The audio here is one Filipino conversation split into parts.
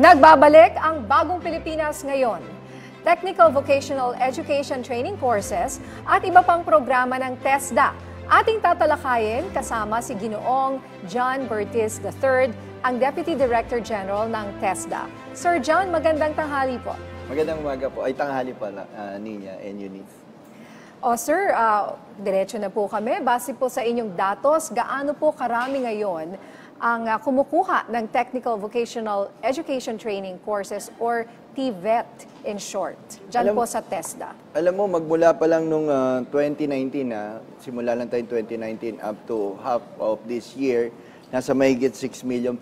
Nagbabalik ang Bagong Pilipinas ngayon. Technical Vocational Education Training Courses at iba pang programa ng TESDA. Ating tatalakayin kasama si Ginoong John Bertis III, ang Deputy Director General ng TESDA. Sir John, magandang tanghali po. Magandang umaga po. Ay, tanghali pala, Nina and Eunice. Sir, diretso na po kami. Base po sa inyong datos, gaano po karami ngayon ang kumukuha ng Technical Vocational Education Training Courses or TVET in short, dyan po sa TESDA? Alam mo, magmula pa lang nung 2019, simula lang tayo 2019 up to half of this year, nasa mahigit 6,570,000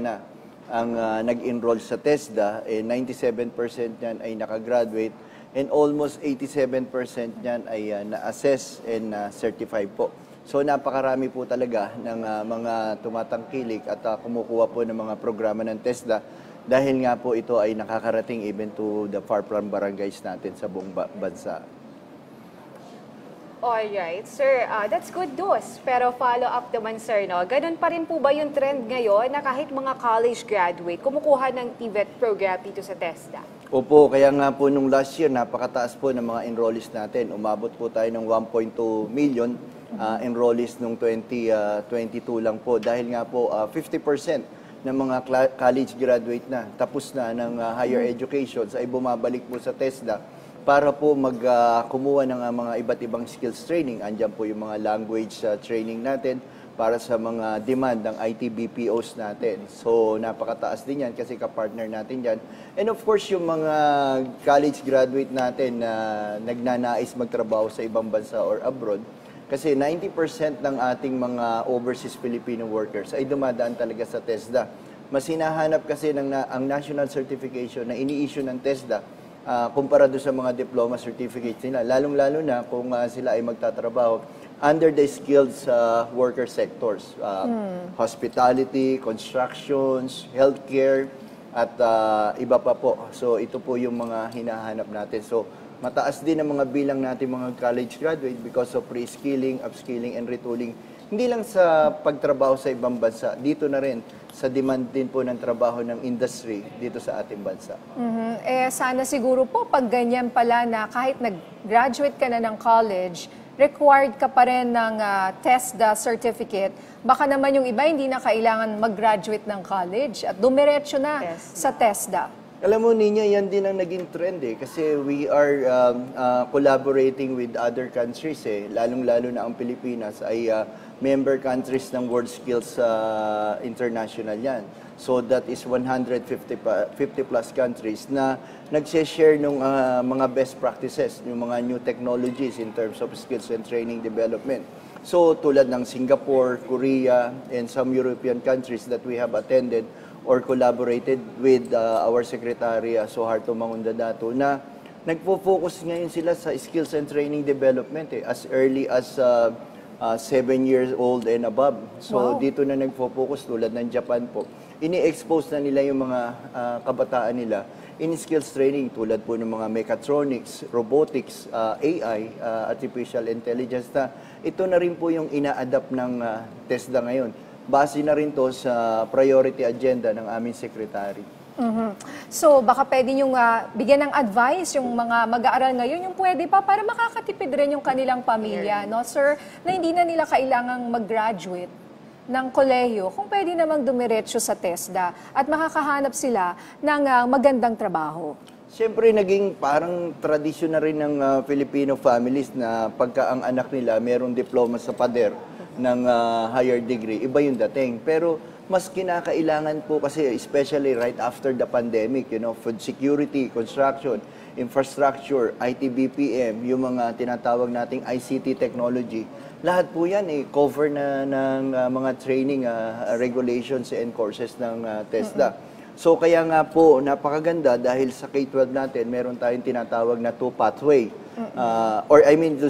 na ang nag-enroll sa TESDA. 97% yan ay nakagraduate and almost 87% yan ay na-assess and certified po. So napakarami po talaga ng mga tumatangkilik at kumukuha po ng mga programa ng TESDA dahil nga po ito ay nakakarating even to the far-flung barangays natin sa buong bansa. Alright, sir, that's good news. Pero follow up naman, sir, no? Ganun pa rin po ba yung trend ngayon na kahit mga college graduate kumukuha ng TVET program dito sa TESDA? Opo, kaya nga po nung last year napakataas po ng mga enrollees natin. Umabot po tayo ng 1.2 million enrollees nung 2022 lang po dahil nga po 50% ng mga college graduate na tapos na ng higher education ay bumabalik po sa TESDA para po kumuha ng mga iba't ibang skills training. Andiyan po yung mga language training natin para sa mga demand ng IT BPOs natin. So napakataas din yan kasi kapartner natin yan. And of course yung mga college graduate natin na nagnanais magtrabaho sa ibang bansa or abroad, kasi 90% ng ating mga overseas Filipino workers ay dumadaan talaga sa TESDA. Mas hinahanap kasi ang national certification na ini-issue ng TESDA kumpara doon sa mga diploma certificates nila. Lalong-lalo na kung sila ay magtatrabaho under the skilled worker sectors. Hospitality, constructions, healthcare, at iba pa po. So ito po yung mga hinahanap natin. So mataas din ang mga bilang natin mga college graduate because of pre-skilling, upskilling, and retooling. Hindi lang sa pagtrabaho sa ibang bansa, dito na rin sa demand din po ng trabaho ng industry dito sa ating bansa. Sana siguro po pag ganyan pala na kahit nag-graduate ka na ng college, required ka pa rin ng TESDA certificate, baka naman yung iba hindi na kailangan mag-graduate ng college at dumiretso na sa TESDA. Alam mo, Ninya, yan din ang naging trend kasi we are collaborating with other countries lalong-lalo na ang Pilipinas ay member countries ng World Skills International yan. So that is 150 plus countries na nag-share ng mga best practices, yung mga new technologies in terms of skills and training development. So tulad ng Singapore, Korea, and some European countries that we have attended or collaborated with our Secretary Suharto Mangundadato na nagpo-focus ngayon sila sa skills and training development as early as 7 years old and above. So dito na nagpo-focus tulad ng Japan po. Ini-expose na nila yung mga kabataan nila in skills training tulad po ng mga mechatronics, robotics, AI, artificial intelligence na ito na rin po yung ina-adapt ng TESDA ngayon. Base na rin to sa priority agenda ng aming secretary. So baka pwede nyo bigyan ng advice yung mga mag-aaral ngayon, yung pwede pa para makakatipid rin yung kanilang pamilya, no sir, na hindi na nila kailangang mag-graduate ng kolehiyo, kung pwede namang dumiretso sa TESDA at makakahanap sila ng magandang trabaho. Siyempre, naging parang tradisyon na rin ng Filipino families na pagka ang anak nila mayroong diploma sa pader ng higher degree, iba yung dating. Pero mas kinakailangan po kasi, especially right after the pandemic, food security, construction, infrastructure, IT BPM, yung mga tinatawag nating ICT technology, lahat po yan cover na ng mga training regulations and courses ng TESDA. So kaya nga po, napakaganda dahil sa K-12 natin, meron tayong tinatawag na two pathway.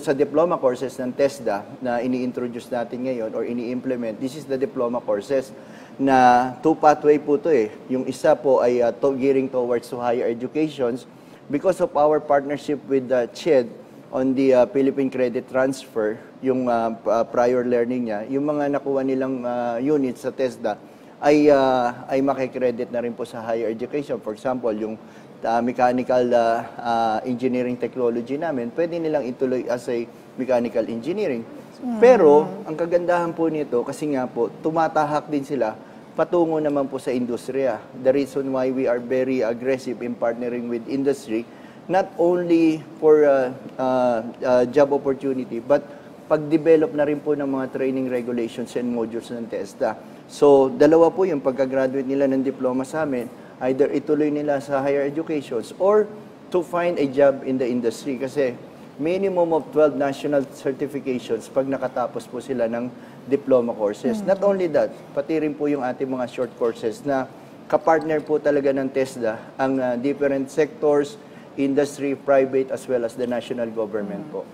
Sa diploma courses ng TESDA na ini-introduce natin ngayon or ini-implement, this is the diploma courses na two pathway po to Yung isa po ay gearing towards to higher educations because of our partnership with the CHED on the Philippine Credit Transfer, yung prior learning niya, yung mga nakuha nilang units sa TESDA ay makikredit na rin po sa higher education. For example, yung mechanical engineering technology namin, pwede nilang ituloy as a mechanical engineering. Pero, ang kagandahan po nito, kasi nga po, tumatahak din sila patungo naman po sa industriya. The reason why we are very aggressive in partnering with industry, not only for job opportunity, but pag-develop na rin po ng mga training regulations and modules ng TESDA. So, dalawa po yung pagka-graduate nila ng diploma sa amin, either ituloy nila sa higher educations or to find a job in the industry. Kasi minimum of 12 national certifications pag nakatapos po sila ng diploma courses. Not only that, pati rin po yung ating mga short courses na kapartner po talaga ng TESDA ang different sectors, industry, private, as well as the national government po.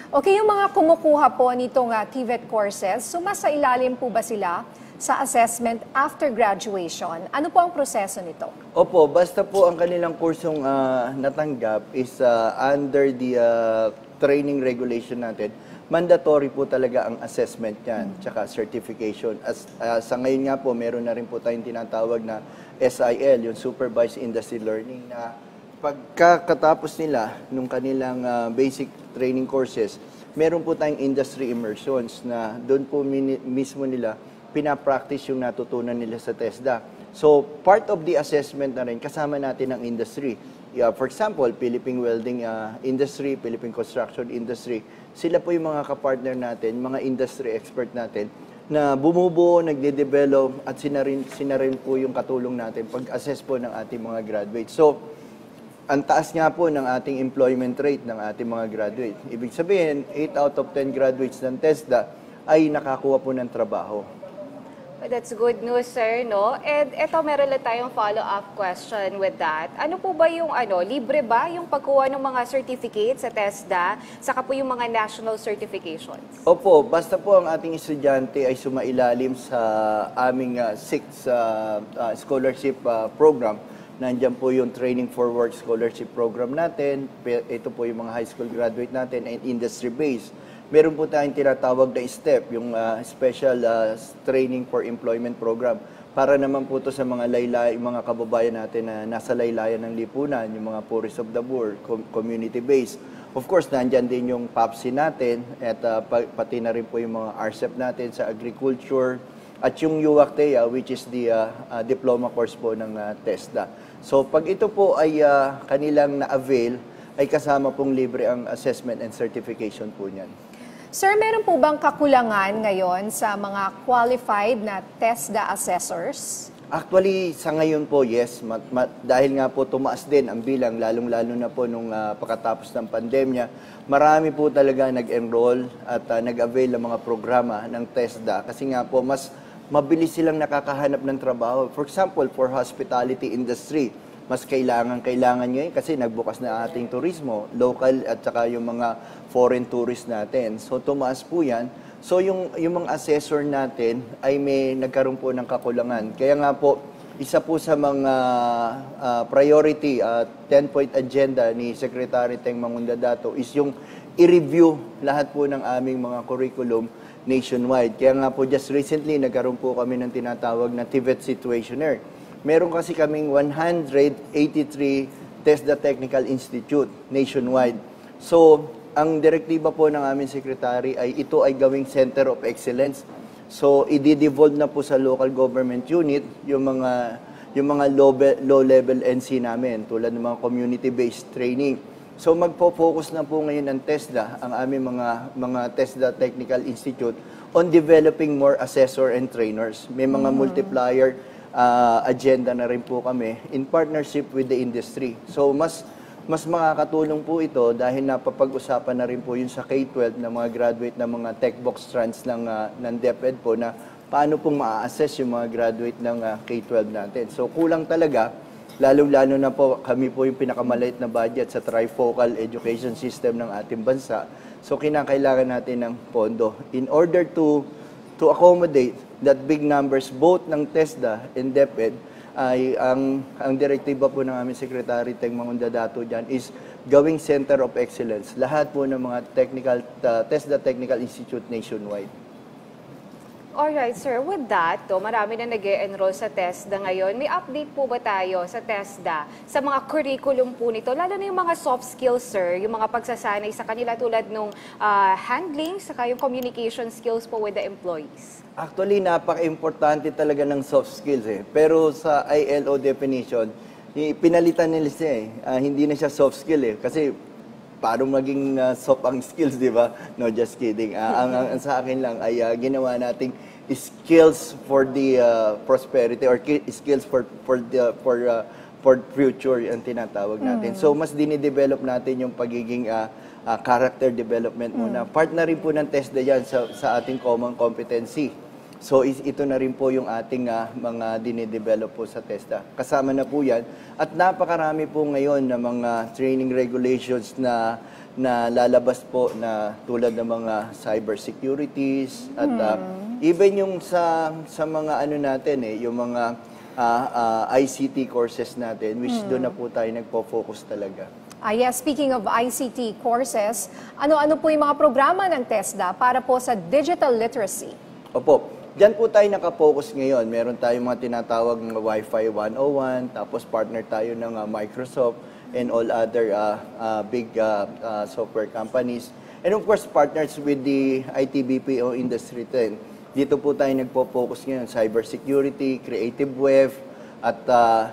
Okay, yung mga kumukuha po nitong TVET courses, sumasa ilalim po ba sila sa assessment after graduation? Ano po ang proseso nito? Opo, basta po ang kanilang kursong natanggap is under the training regulation natin, mandatory po talaga ang assessment yan, tsaka certification. Sa ngayon nga po, meron na rin po tayong tinatawag na SIL, yung Supervised Industry Learning, na pagkatapos nila nung kanilang basic training courses, meron po tayong industry immersions na doon po mismo nila pinapractice yung natutunan nila sa TESDA. So, part of the assessment na rin, kasama natin ang industry. For example, Philippine Welding Industry, Philippine Construction Industry, sila po yung mga kapartner natin, mga industry expert natin, na bumubuo, nagde-develop, at sinarin po yung katulong natin pag-assess po ng ating mga graduates. So, ang taas nga po ng ating employment rate ng ating mga graduate. Ibig sabihin, 8 out of 10 graduates ng TESDA ay nakakuha po ng trabaho. That's good news, sir, no? And eto, meron lang tayong follow-up question with that. Ano po ba yung, libre ba yung pagkuha ng mga certificates sa TESDA, saka po yung mga national certifications? Opo, basta po ang ating estudyante ay sumailalim sa aming 6th scholarship program. Nandiyan po yung Training for Work Scholarship Program natin. Ito po yung mga high school graduate natin and industry-based. Meron po tayong tinatawag na STEP, yung Special Training for Employment Program. Para naman po ito sa mga mga kababayan natin na nasa laylayan ng lipunan, yung mga poorest of the poor, community-based. Of course, nandyan din yung PAPSI natin at pati na rin po yung mga RCEP natin sa agriculture at yung UACTEA, which is the diploma course po ng TESDA. So, pag ito po ay kanilang na-avail, ay kasama pong libre ang assessment and certification po niyan. Sir, meron po bang kakulangan ngayon sa mga qualified na TESDA assessors? Actually, sa ngayon po, yes. Dahil nga po tumaas din ang bilang, lalong-lalo na po nung pagkatapos ng pandemya, marami po talaga nag-enroll at nag-avail ng mga programa ng TESDA. Kasi nga po, mas mabilis silang nakakahanap ng trabaho. For example, for hospitality industry, mas kailangan ngayon kasi nagbukas na ating turismo, local at saka yung mga foreign tourists natin. So tumaas po yan. So yung mga assessor natin ay may nagkaroon po ng kakulangan. Kaya nga po, isa po sa mga priority 10-point agenda ni Secretary Teng Mangundadato is yung i-review lahat po ng aming mga curriculum nationwide. Kaya nga po just recently nagkaroon po kami ng tinatawag na TVET Situationnaire. Meron kasi kaming 183 TESDA Technical Institute nationwide. So, ang direktiba po ng aming secretary ay ito ay gawing Center of Excellence. So, i-devolve na po sa local government unit yung mga low-level NC namin tulad ng mga community-based training. So, magpo-focus na po ngayon ang TESDA, ang aming mga TESDA Technical Institute on developing more assessor and trainers. May mga multiplier agenda na rin po kami in partnership with the industry. So mas makakatulong po ito dahil napapag-usapan na rin po yun sa K-12 na mga graduate na mga tech box strands ng DepEd po na paano pong ma-assess yung mga graduate ng K-12 natin. So kulang talaga, lalo-lalo na po kami po yung pinakamaliit na budget sa trifocal education system ng ating bansa. So kinakailangan natin ng pondo in order to accommodate that big numbers both ng TESDA and DepEd ay ang direktiba po ng aming Secretary Teng Mangundadato dyan is gawing Center of Excellence. Lahat po ng mga TESDA Technical Institute nationwide. Alright, sir. With that, marami na nag-e-enroll sa TESDA ngayon. May update po ba tayo sa TESDA sa mga curriculum po nito? Lalo na yung mga soft skills, sir. Yung mga pagsasanay sa kanila tulad nung handling, saka yung communication skills po with the employees. Actually, napaka-importante talaga ng soft skills eh. Pero sa ILO definition, pinalitan nila siya eh. Hindi na siya soft skill eh. Kasi paano maging soft ang skills, di ba? No, just kidding. Ang sa akin lang ay ginawa nating skills for the prosperity or skills for future ang tinatawag natin. So mas dinidevelop natin yung pagiging character development muna. Part na rin po ng TESDA yan sa ating common competency. So ito na rin po yung ating mga dinidevelop po sa TESDA. Kasama na po yan. At napakarami po ngayon na mga training regulations na lalabas po na tulad ng mga cyber securities at even yung sa mga ano natin yung mga ICT courses natin which doon na po tayo nagpo-focus talaga. Yes, speaking of ICT courses, ano-ano po yung mga programa ng TESDA para po sa digital literacy? Opo. Diyan po tayo nakapokus ngayon. Meron tayong mga tinatawag ng Wi-Fi 101, tapos partner tayo ng Microsoft and all other big software companies. And of course, partners with the IT BPO industry din. Dito po tayo nagpo-focus ngayon, cybersecurity, creative web, at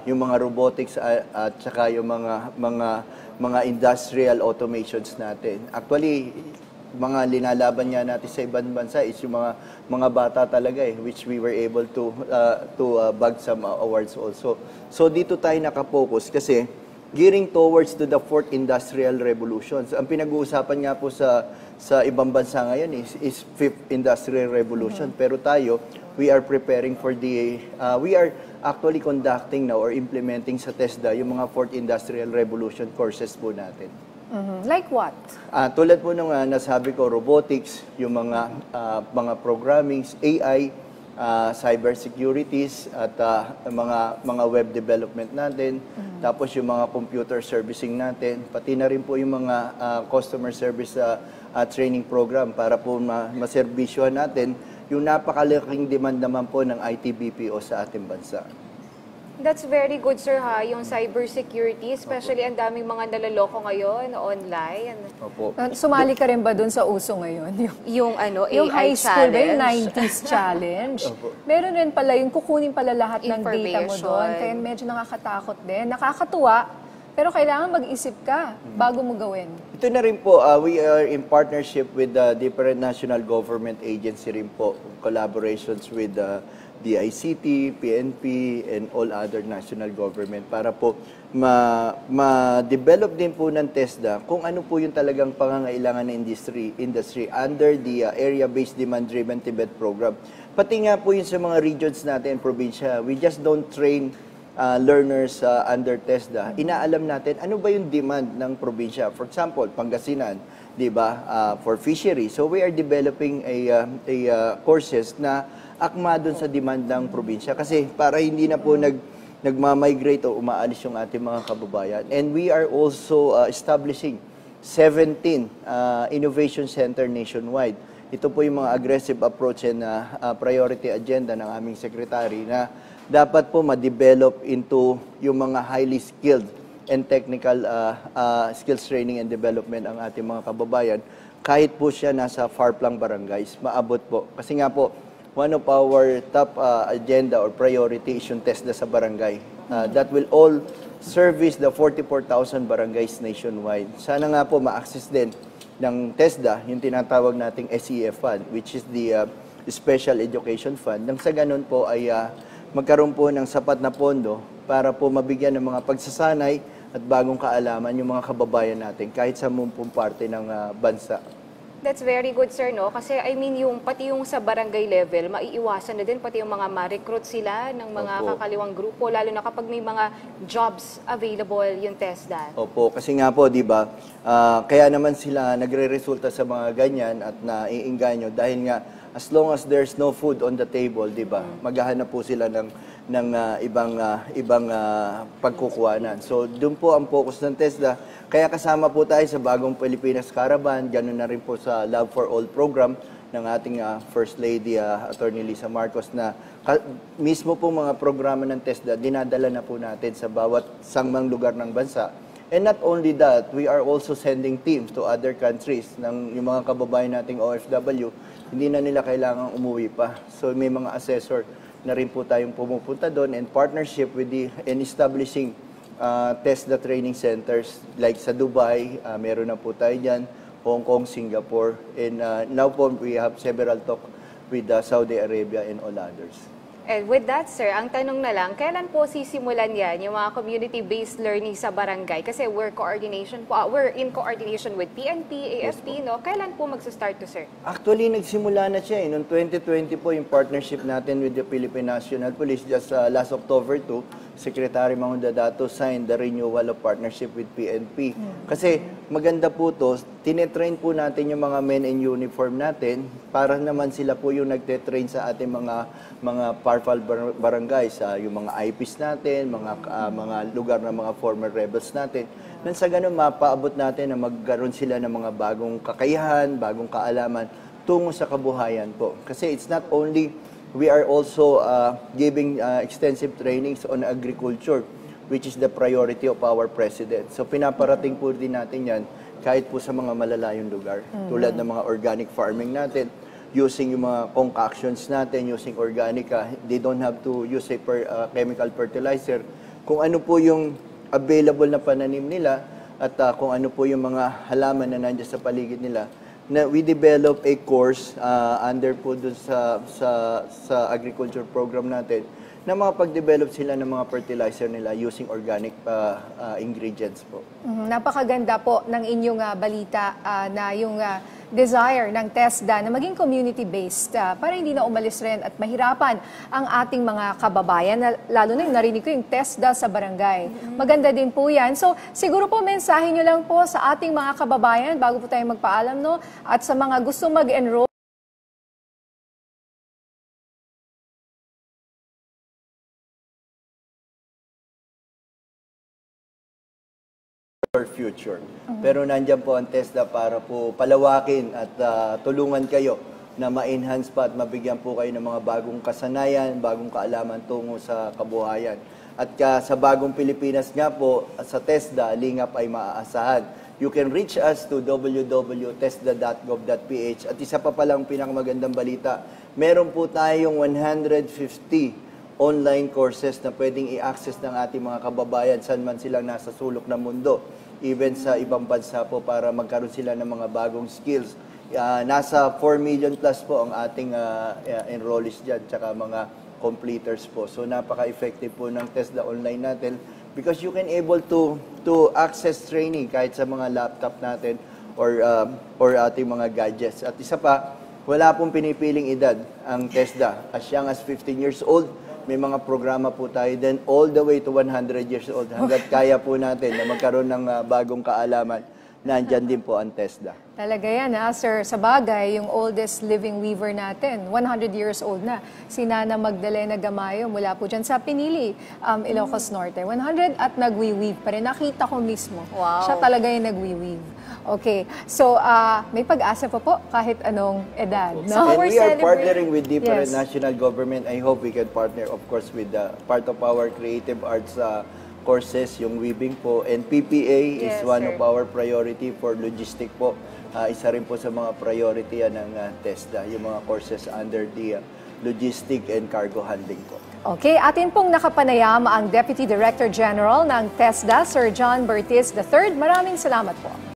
yung mga robotics at saka yung mga industrial automations natin. Actually, mga linalaban nga natin sa ibang bansa is yung mga bata talaga which we were able to bag some awards also. So dito tayo nakapokus kasi gearing towards to the fourth industrial revolution. So, ang pinag-uusapan nga po sa ibang bansa ngayon is fifth industrial revolution. Pero tayo, we are preparing for we are actually conducting now or implementing sa TESDA yung mga fourth industrial revolution courses po natin. Like what? Tulad po nung nasabi ko, robotics, yung mga programmings, AI, cyber securities at mga web development natin, tapos yung mga computer servicing natin, pati na rin po yung mga customer service training program para po maservisyohan natin yung napakalaking demand naman po ng IT BPO sa ating bansa. That's very good, sir, yung cybersecurity, especially ang daming mga nalaloko ngayon online. Opo. Sumali ka rin ba dun sa uso ngayon? Yung Yung AI high school ba, yung challenge. 90s challenge. Opo. Meron rin pala yung kukunin pala lahat ng data mo doon. Information. Kaya medyo nakakatakot din. Nakakatuwa, pero kailangan mag-isip ka bago mo gawin. Ito na rin po, we are in partnership with different national government agency rin po, collaborations with DICT, PNP, and all other national government para po ma-develop din po ng TESDA kung ano po yung talagang pangangailangan ng industry under the area-based demand-driven TIBET program. Pati nga po yun sa mga regions natin, probinsya, we just don't train learners under TESDA. Inaalam natin ano ba yung demand ng probinsya. For example, Pangasinan, di ba, for fishery. So we are developing a courses na akma doon sa demand ng probinsya kasi para hindi na po nagmamigrate o umaalis yung ating mga kababayan. And we are also establishing 17 innovation center nationwide. Ito po yung mga aggressive approach and priority agenda ng aming secretary na dapat po ma-develop into yung mga highly skilled and technical skills training and development ang ating mga kababayan. Kahit po siya nasa far-flung barangays, maabot po. Kasi nga po, one of our top agenda or priority is yung TESDA sa barangay. That will all service the 44,000 barangays nationwide. Sana nga po ma-access din ng TESDA, yung tinatawag nating SEF Fund, which is the Special Education Fund. Nang sa ganun po ay magkaroon po ng sapat na pondo para po mabigyan ng mga pagsasanay at bagong kaalaman yung mga kababayan natin kahit sa mumpung parte ng bansa. That's very good, sir, no? Kasi, I mean, pati yung sa barangay level, maiiwasan na din pati yung mga ma-recruit sila ng mga Opo. kakaliwang grupo, lalo na kapag may mga jobs available yung TESDA. Opo, kasi nga po, di ba, kaya naman sila nagre-resulta sa mga ganyan at naiinganyo dahil nga, as long as there's no food on the table, di ba, maghahanap po sila ng ibang pagkukuhanan. So, doon po ang focus ng TESDA. Kaya kasama po tayo sa Bagong Pilipinas Caravan, ganoon na rin po sa Love for All program, ng ating First Lady, Attorney Lisa Marcos, na mismo po mga programa ng TESDA, dinadala na po natin sa bawat sangmang lugar ng bansa. And not only that, we are also sending teams to other countries. Yung mga kababayan nating OFW, hindi na nila kailangang umuwi pa. So may mga assessor na rin po tayong pumupunta doon, and partnership with in establishing TESDA training centers like sa Dubai, meron na po tayo dyan, Hong Kong, Singapore, and now po we have several talk with Saudi Arabia and all others. And with that, sir, ang tanong na lang, kailan po sisimulan yan, yung mga community-based learning sa barangay? Kasi we're in coordination with PNP, AFP, no? Kailan po magsa-start to, sir? Actually, nagsimula na siya. Noong 2020 po, yung partnership natin with the Philippine National Police, just last October 2, Secretary Mangun Dadato signed the renewal of partnership with PNP. Kasi maganda po to, tinetrain po natin yung mga men in uniform natin para naman sila po yung nagte-train sa ating mga powerful barangays, yung mga IPs natin, mga lugar ng mga former rebels natin. Nang sa ganun, mapaabot natin na magkaroon sila ng mga bagong kakayahan, bagong kaalaman tungo sa kabuhayan po. Kasi it's not only, we are also giving extensive trainings on agriculture, which is the priority of our President. So pinaparating po din natin yan kahit po sa mga malalayong lugar. Tulad ng mga organic farming natin, using yung mga concoctions natin, using organic, they don't have to use a chemical fertilizer. Kung ano po yung available na pananim nila at kung ano po yung mga halaman na nandiyan sa paligid nila, na we develop a course under po dun sa agriculture program natin na makapag-develop sila ng mga fertilizer nila using organic ingredients po. Napakaganda po ng inyong balita na yung desire ng TESDA na maging community-based para hindi na umalis rin at mahirapan ang ating mga kababayan, lalo na yung narinig ko yung TESDA sa barangay. Maganda din po yan. So siguro po mensahe nyo lang po sa ating mga kababayan bago po tayo magpaalam, no? At sa mga gusto mag-enroll future. Pero nandiyan po ang TESDA para po palawakin at tulungan kayo na ma-enhance pa at mabigyan po kayo ng mga bagong kasanayan, bagong kaalaman tungo sa kabuhayan. At sa bagong Pilipinas nga po, sa TESDA, lingap ay maaasahan. You can reach us to www.tesda.gov.ph. At isa pa palang pinakamagandang balita, meron po tayong 150 online courses na pwedeng i-access ng ating mga kababayan saan man silang nasa sulok ng mundo, even sa ibang bansa po, para magkaroon sila ng mga bagong skills. Nasa 4 million plus po ang ating enrollees dyan, tsaka mga completers po. So napaka-effective po ng TESDA online natin because you can able to access training kahit sa mga laptop natin or ating mga gadgets. At isa pa, wala pong pinipiling edad ang TESDA. As young as 15 years old, may mga programa po tayo then all the way to 100 years old. Hanggat kaya po natin na magkaroon ng bagong kaalaman, nandyan din po ang TESDA. Talaga yan, sir. Sa bagay, yung oldest living weaver natin, 100 years old na, si Nana Magdalena Gamayo, mula po dyan sa Pinili, Ilocos Norte. 100 at nagwi-weave pa rin. Nakita ko mismo. Wow. Siya talaga yung nagwi-weave. Okay. So, may pag-asa pa po kahit anong edad. No? And we are partnering with different Yes. national government. I hope we can partner, of course, with part of our creative arts courses, yung weaving po. And PPA is Yes, one sir. of our priority for logistic po. Isa rin po sa mga priority ng TESDA, yung mga courses under the logistic and cargo handling po. Okay, atin pong nakapanayam ang Deputy Director General ng TESDA, Sir John Bertis III. Maraming salamat po.